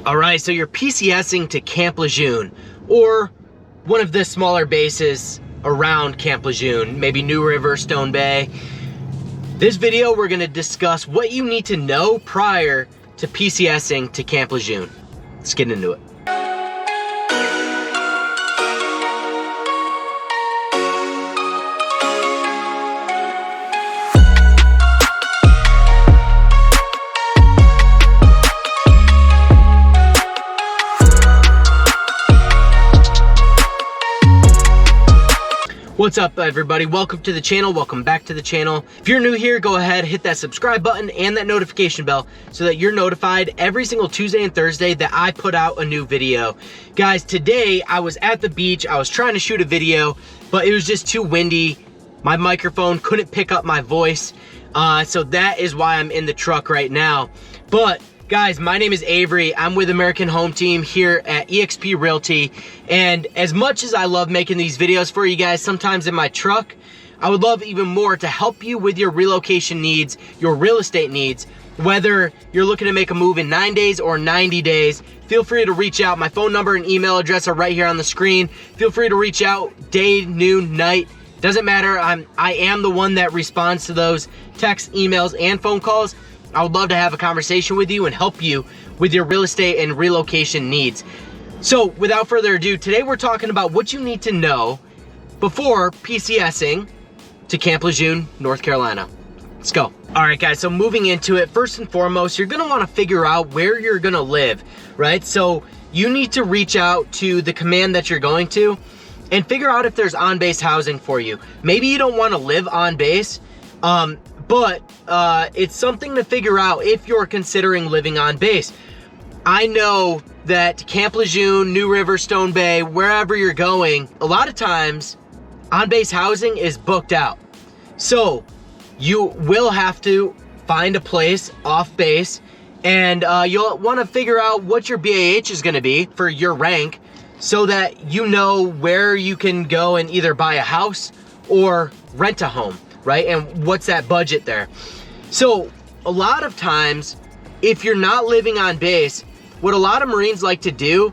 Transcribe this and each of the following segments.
All right, so you're PCSing to Camp Lejeune or one of the smaller bases around Camp Lejeune, maybe New River, Stone Bay. This video, we're gonna discuss what you need to know prior to PCSing to Camp Lejeune. Let's get into it. What's up, everybody? Welcome to the channel. Welcome back to the channel. If you're new here, go ahead, hit that subscribe button and that notification bell so that you're notified every single Tuesday and Thursday that I put out a new video. Guys, today I was at the beach. I was trying to shoot a video, but it was just too windy. My microphone couldn't pick up my voice. So that is why I'm in the truck right now. But guys, my name is Avery. I'm with American Home Team here at eXp Realty. And as much as I love making these videos for you guys, sometimes in my truck, I would love even more to help you with your relocation needs, your real estate needs. Whether you're looking to make a move in 9 days or 90 days, feel free to reach out. My phone number and email address are right here on the screen. Feel free to reach out day, noon, night. Doesn't matter. I am the one that responds to those texts, emails, and phone calls. I would love to have a conversation with you and help you with your real estate and relocation needs. So without further ado, today we're talking about what you need to know before PCSing to Camp Lejeune, North Carolina. Let's go. All right, guys, so moving into it, first and foremost, you're gonna wanna figure out where you're gonna live, right? So you need to reach out to the command that you're going to and figure out if there's on-base housing for you. Maybe you don't wanna live on base, but it's something to figure out if you're considering living on base. I know that Camp Lejeune, New River, Stone Bay, wherever you're going, a lot of times on-base housing is booked out. So you will have to find a place off base, and you'll want to figure out what your BAH is going to be for your rank so that you know where you can go and either buy a house or rent a home, right? And what's that budget there? So a lot of times, if you're not living on base, what a lot of Marines like to do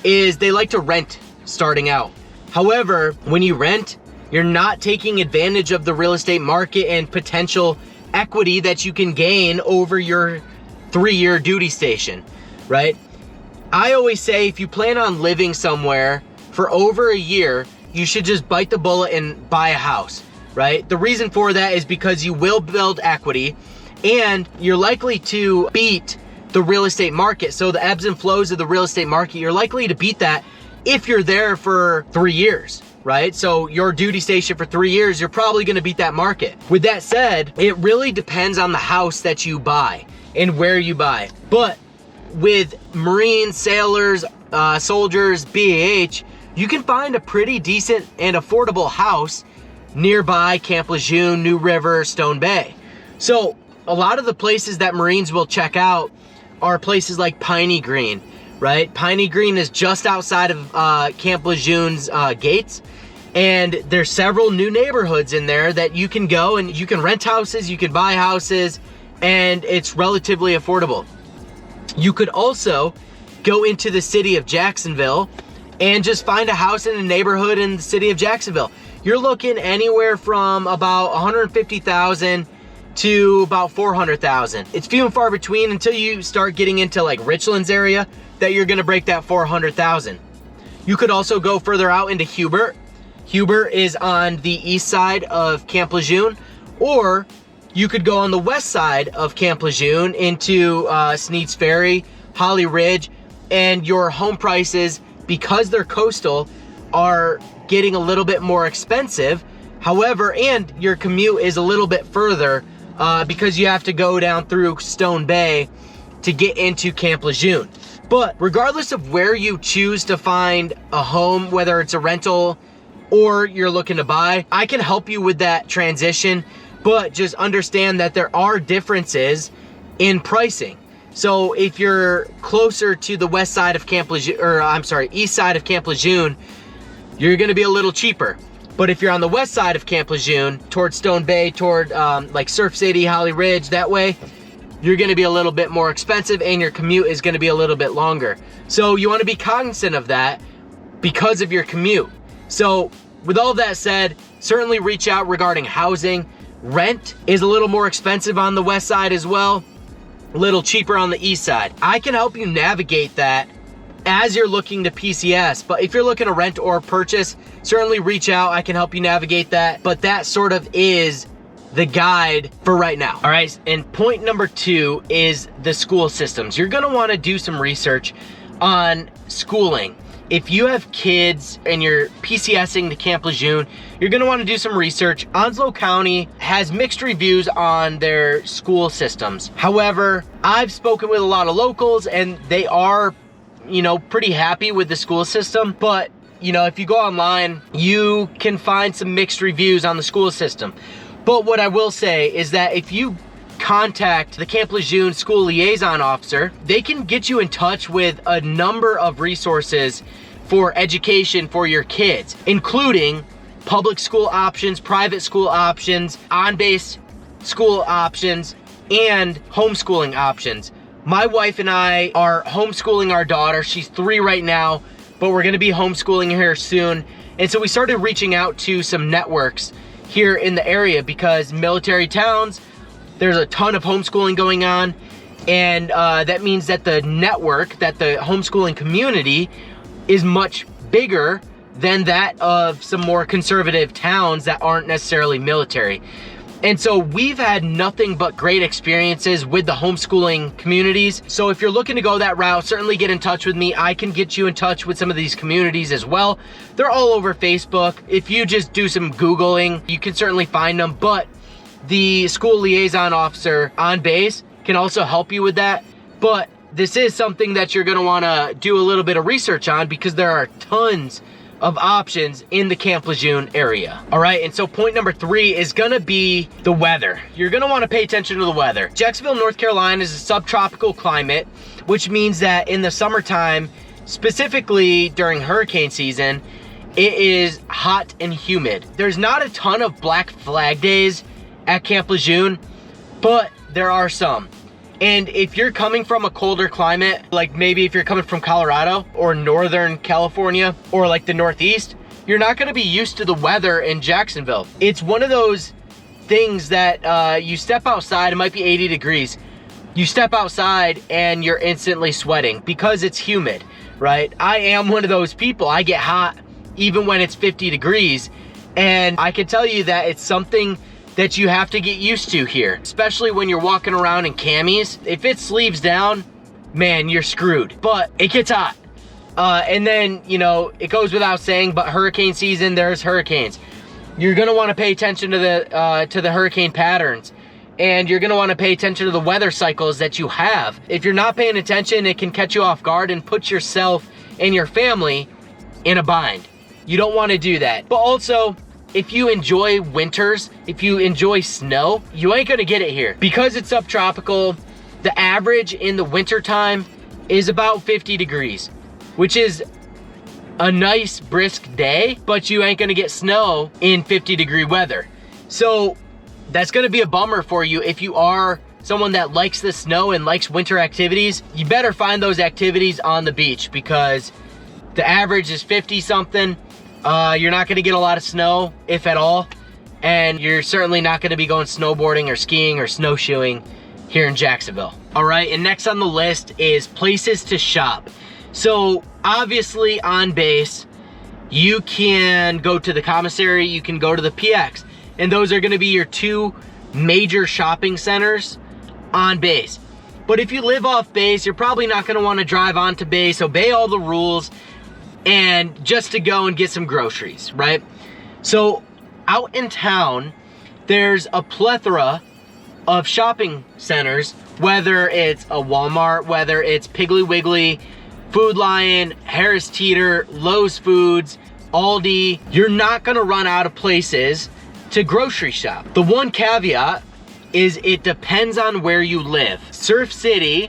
is they like to rent starting out. However, when you rent, you're not taking advantage of the real estate market and potential equity that you can gain over your 3-year duty station, right? I always say if you plan on living somewhere for over a year, you should just bite the bullet and buy a house, right? The reason for that is because you will build equity and you're likely to beat the real estate market. So the ebbs and flows of the real estate market, you're likely to beat that if you're there for 3 years, right? So your duty station for 3 years, you're probably gonna beat that market. With that said, it really depends on the house that you buy and where you buy. But with Marines, sailors, soldiers, BAH, you can find a pretty decent and affordable house nearby Camp Lejeune, New River, Stone Bay. So a lot of the places that Marines will check out are places like Piney Green, right? Piney Green is just outside of Camp Lejeune's gates, and there's several new neighborhoods in there that you can go and you can rent houses, you can buy houses, and it's relatively affordable. You could also go into the city of Jacksonville and just find a house in a neighborhood in the city of Jacksonville. You're looking anywhere from about $150,000 to about $400,000. It's few and far between until you start getting into like Richlands area that you're gonna break that $400,000. You could also go further out into Hubert. Hubert is on the east side of Camp Lejeune, or you could go on the west side of Camp Lejeune into Sneads Ferry, Holly Ridge, and your home prices, because they're coastal, are getting a little bit more expensive. However, and your commute is a little bit further because you have to go down through Stone Bay to get into Camp Lejeune. But regardless of where you choose to find a home, whether it's a rental or you're looking to buy, I can help you with that transition, but just understand that there are differences in pricing. So if you're closer to the west side of Camp Lejeune, or I'm sorry, east side of Camp Lejeune, you're gonna be a little cheaper. But if you're on the west side of Camp Lejeune, toward Stone Bay, toward like Surf City, Holly Ridge, that way, you're gonna be a little bit more expensive and your commute is gonna be a little bit longer. So you wanna be cognizant of that because of your commute. So with all of that said, certainly reach out regarding housing. Rent is a little more expensive on the west side as well, a little cheaper on the east side. I can help you navigate that as you're looking to PCS, but if you're looking to rent or purchase, certainly reach out. I can help you navigate that, but that sort of is the guide for right now. All right, and point number 2 is the school systems. You're gonna wanna do some research on schooling. If you have kids and you're PCSing to Camp Lejeune, you're gonna wanna do some research. Onslow County has mixed reviews on their school systems. However, I've spoken with a lot of locals and they are, pretty happy with the school system. But, if you go online, you can find some mixed reviews on the school system. But what I will say is that if you contact the Camp Lejeune school liaison officer, they can get you in touch with a number of resources for education for your kids, including public school options, private school options, on-base school options, and homeschooling options. My wife and I are homeschooling our daughter. She's 3 right now, but we're gonna be homeschooling her soon. And so we started reaching out to some networks here in the area because military towns, there's a ton of homeschooling going on, and that means that the network, that the homeschooling community is much bigger than that of some more conservative towns that aren't necessarily military. And so we've had nothing but great experiences with the homeschooling communities. So if you're looking to go that route, certainly get in touch with me. I can get you in touch with some of these communities as well. They're all over Facebook. If you just do some Googling, you can certainly find them. But the school liaison officer on base can also help you with that. But this is something that you're gonna wanna do a little bit of research on because there are tons of options in the Camp Lejeune area. All right, and so point number 3 is gonna be the weather. You're gonna wanna pay attention to the weather. Jacksonville, North Carolina is a subtropical climate, which means that in the summertime, specifically during hurricane season, it is hot and humid. There's not a ton of Black Flag days at Camp Lejeune, but there are some. And if you're coming from a colder climate, like maybe if you're coming from Colorado or Northern California or like the Northeast, you're not gonna be used to the weather in Jacksonville. It's one of those things that you step outside, it might be 80 degrees. You step outside and you're instantly sweating because it's humid, right? I am one of those people. I get hot even when it's 50 degrees. And I can tell you that it's something that you have to get used to here, especially when you're walking around in camis. If it sleeves down, man, you're screwed. But it gets hot. And then, it goes without saying, but hurricane season, there's hurricanes. You're gonna wanna pay attention to the hurricane patterns. And you're gonna wanna pay attention to the weather cycles that you have. If you're not paying attention, it can catch you off guard and put yourself and your family in a bind. You don't wanna do that. But also, if you enjoy winters, if you enjoy snow, you ain't gonna get it here. Because it's subtropical, the average in the wintertime is about 50 degrees, which is a nice brisk day, but you ain't gonna get snow in 50-degree weather. So that's gonna be a bummer for you if you are someone that likes the snow and likes winter activities. You better find those activities on the beach because the average is 50 something. You're not gonna get a lot of snow, if at all, and you're certainly not gonna be going snowboarding or skiing or snowshoeing here in Jacksonville. All right, and next on the list is places to shop. So obviously on base, you can go to the commissary, you can go to the PX, and those are gonna be your 2 major shopping centers on base. But if you live off base, you're probably not gonna wanna drive onto base, obey all the rules, and just to go and get some groceries, right? So out in town, there's a plethora of shopping centers, whether it's a Walmart, whether it's Piggly Wiggly, Food Lion, Harris Teeter, Lowe's Foods, Aldi. You're not gonna run out of places to grocery shop. The one caveat is it depends on where you live. Surf City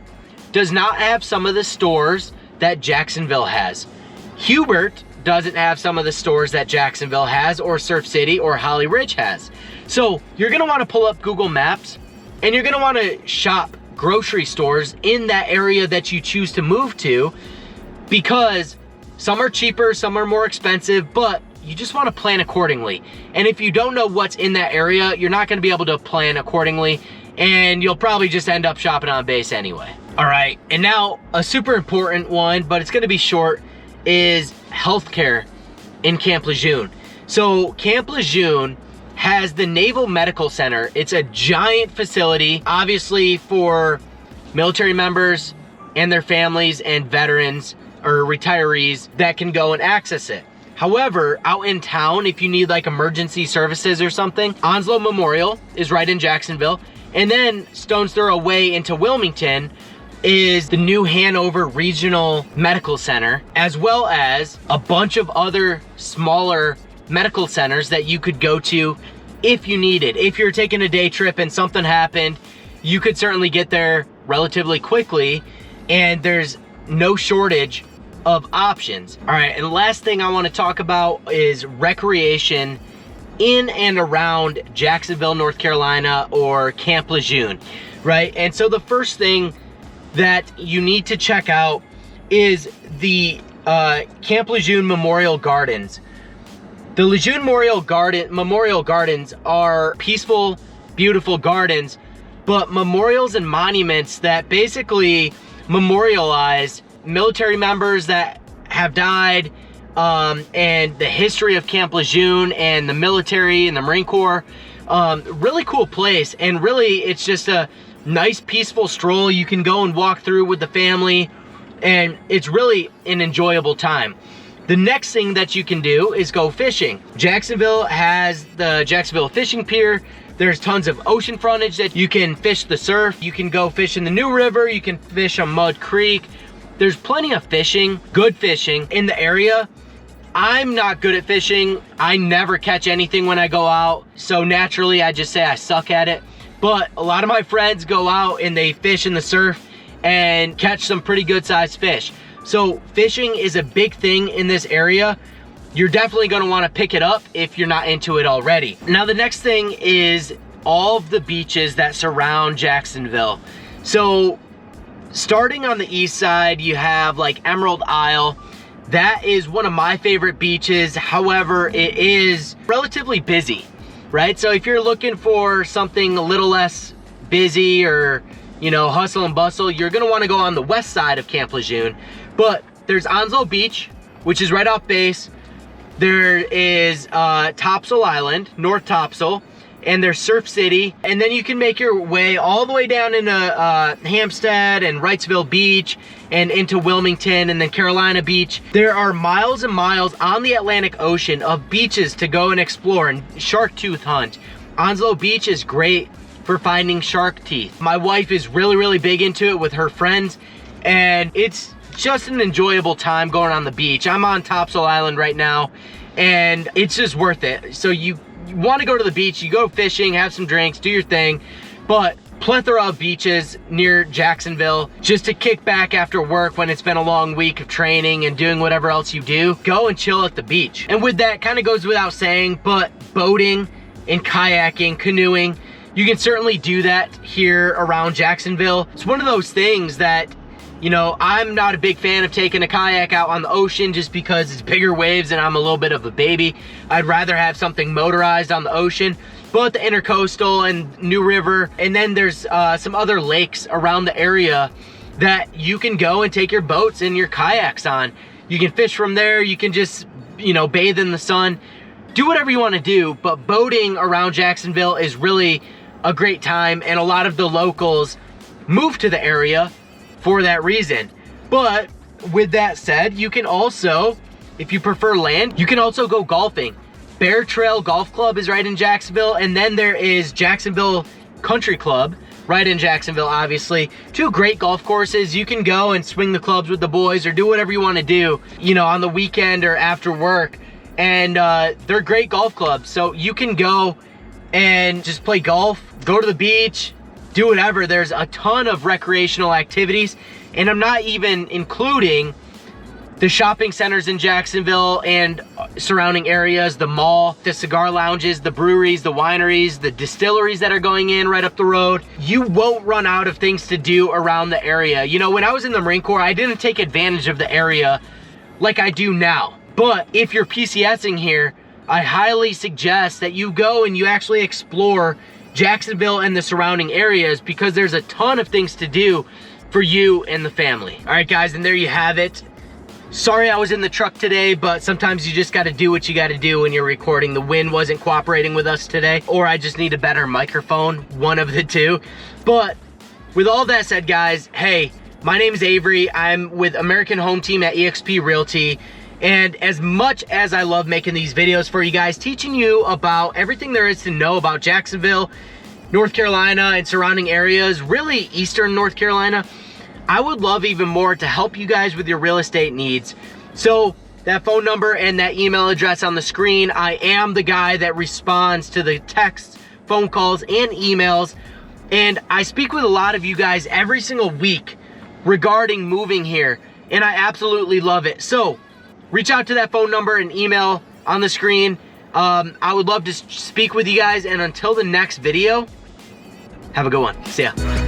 does not have some of the stores that Jacksonville has. Hubert doesn't have some of the stores that Jacksonville has, or Surf City or Holly Ridge has. So you're gonna wanna pull up Google Maps and you're gonna wanna shop grocery stores in that area that you choose to move to, because some are cheaper, some are more expensive, but you just want to plan accordingly. And if you don't know what's in that area, you're not going to be able to plan accordingly, and you'll probably just end up shopping on base anyway. All right, and now a super important one, but it's going to be short, is healthcare in Camp Lejeune. So Camp Lejeune has the Naval Medical Center. It's a giant facility, obviously for military members and their families and veterans or retirees that can go and access it. However, out in town, if you need like emergency services or something, Onslow Memorial is right in Jacksonville. And then stone's throw away into Wilmington is the new Hanover Regional Medical Center, as well as a bunch of other smaller medical centers that you could go to if you needed. If you're taking a day trip and something happened, you could certainly get there relatively quickly, and there's no shortage of options. All right, and the last thing I want to talk about is recreation in and around Jacksonville, North Carolina, or Camp Lejeune, right? And so the first thing that you need to check out is the Camp Lejeune Memorial Gardens. The Lejeune Memorial Gardens are peaceful, beautiful gardens, but memorials and monuments that basically memorialize military members that have died, and the history of Camp Lejeune and the military and the Marine Corps. Really cool place, and really it's just a nice peaceful stroll you can go and walk through with the family, and it's really an enjoyable time. The next thing that you can do is go fishing. Jacksonville has the Jacksonville Fishing Pier. There's tons of ocean frontage that you can fish the surf. You can go fish in the New River. You can fish on Mud Creek. There's plenty of fishing, good fishing in the area. I'm not good at fishing. I never catch anything when I go out. So naturally, I just say I suck at it. But a lot of my friends go out and they fish in the surf and catch some pretty good sized fish. So fishing is a big thing in this area. You're definitely going to want to pick it up if you're not into it already. Now, the next thing is all of the beaches that surround Jacksonville. So starting on the east side, you have like Emerald Isle. That is one of my favorite beaches. However, it is relatively busy, right? So if you're looking for something a little less busy or, you know, hustle and bustle, you're going to want to go on the west side of Camp Lejeune. But there's Onslow Beach, which is right off base. There is Topsail Island, North Topsail, and there's Surf City. And then you can make your way all the way down into Hampstead and Wrightsville Beach and into Wilmington and then Carolina Beach. There are miles and miles on the Atlantic Ocean of beaches to go and explore and shark tooth hunt. Onslow Beach is great for finding shark teeth. My wife is really, really big into it with her friends, and it's just an enjoyable time going on the beach. I'm on Topsail Island right now, and it's just worth it. So you want to go to the beach, you go fishing, have some drinks, do your thing, but plethora of beaches near Jacksonville just to kick back after work when it's been a long week of training and doing whatever else you do. Go and chill at the beach. And with that, kind of goes without saying, but boating and kayaking, canoeing, you can certainly do that here around Jacksonville. It's one of those things that, you know, I'm not a big fan of taking a kayak out on the ocean just because it's bigger waves and I'm a little bit of a baby. I'd rather have something motorized on the ocean. But the Intercoastal and New River, and then there's some other lakes around the area that you can go and take your boats and your kayaks on. You can fish from there. You can just, you know, bathe in the sun. Do whatever you want to do, but boating around Jacksonville is really a great time, and a lot of the locals move to the area for that reason. But with that said, you can also, if you prefer land, you can also go golfing. Bear Trail Golf Club is right in Jacksonville, and then there is Jacksonville Country Club right in Jacksonville, obviously. Two great golf courses. You can go and swing the clubs with the boys or do whatever you want to do, you know, on the weekend or after work. And they're great golf clubs. So you can go and just play golf, go to the beach, do whatever. There's a ton of recreational activities, and I'm not even including the shopping centers in Jacksonville and surrounding areas, the mall, the cigar lounges, the breweries, the wineries, the distilleries that are going in right up the road. You won't run out of things to do around the area. You know, when I was in the Marine Corps, I didn't take advantage of the area like I do now. But if you're PCSing here, I highly suggest that you go and you actually explore Jacksonville and the surrounding areas, because there's a ton of things to do for you and the family. All right, guys, and there you have it. Sorry I was in the truck today, but sometimes you just got to do what you got to do when you're recording. The wind wasn't cooperating with us today, or I just need a better microphone, one of the two. But with all that said, guys, hey, my name is Avery. I'm with American Home Team at eXp Realty. And as much as I love making these videos for you guys, teaching you about everything there is to know about Jacksonville, North Carolina, and surrounding areas, really Eastern North Carolina, I would love even more to help you guys with your real estate needs. So that phone number and that email address on the screen, I am the guy that responds to the texts, phone calls, and emails. And I speak with a lot of you guys every single week regarding moving here, and I absolutely love it. So reach out to that phone number and email on the screen. I would love to speak with you guys, and until the next video, have a good one. See ya.